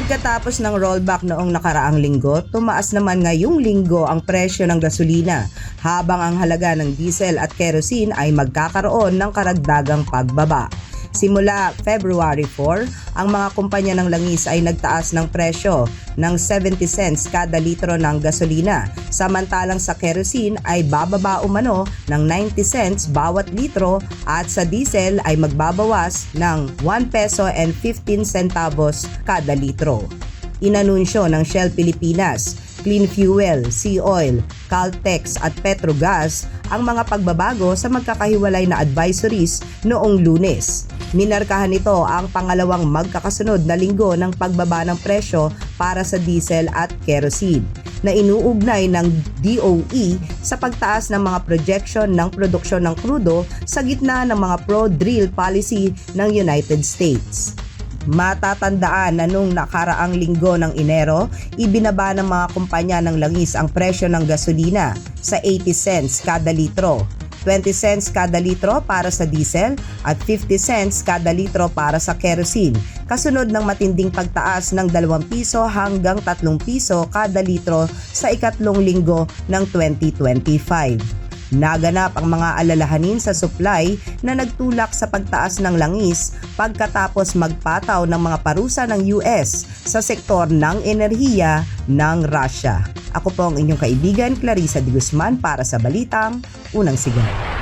Pagkatapos ng rollback noong nakaraang linggo, tumaas naman ngayong linggo ang presyo ng gasolina habang ang halaga ng diesel at kerosene ay magkakaroon ng karagdagang pagbaba. Simula February 4, ang mga kumpanya ng langis ay nagtaas ng presyo ng 70 cents kada litro ng gasolina, samantalang sa kerosene ay bababa umano ng 90 cents bawat litro at sa diesel ay magbabawas ng 1 peso and 15 centavos kada litro. Inanunsyo ng Shell Pilipinas, Clean Fuel, Sea Oil, Caltex at Petrogas ang mga pagbabago sa magkakahiwalay na advisories noong Lunes. Minarkahan nito ang pangalawang magkakasunod na linggo ng pagbaba ng presyo para sa diesel at kerosene na inuugnay ng DOE sa pagtaas ng mga projection ng produksyon ng krudo sa gitna ng mga pro-drill policy ng United States. Matatandaan na nung nakaraang linggo ng Enero, ibinaba ng mga kumpanya ng langis ang presyo ng gasolina sa 80 cents kada litro, 20 cents kada litro para sa diesel at 50 cents kada litro para sa kerosene, kasunod ng matinding pagtaas ng 2 piso hanggang 3 piso kada litro sa ikatlong linggo ng 2025. Naganap ang mga alalahanin sa supply na nagtulak sa pagtaas ng langis pagkatapos magpataw ng mga parusa ng US sa sektor ng enerhiya ng Russia. Ako po ang inyong kaibigan Clarissa de Guzman para sa Balitang Unang Sigaw.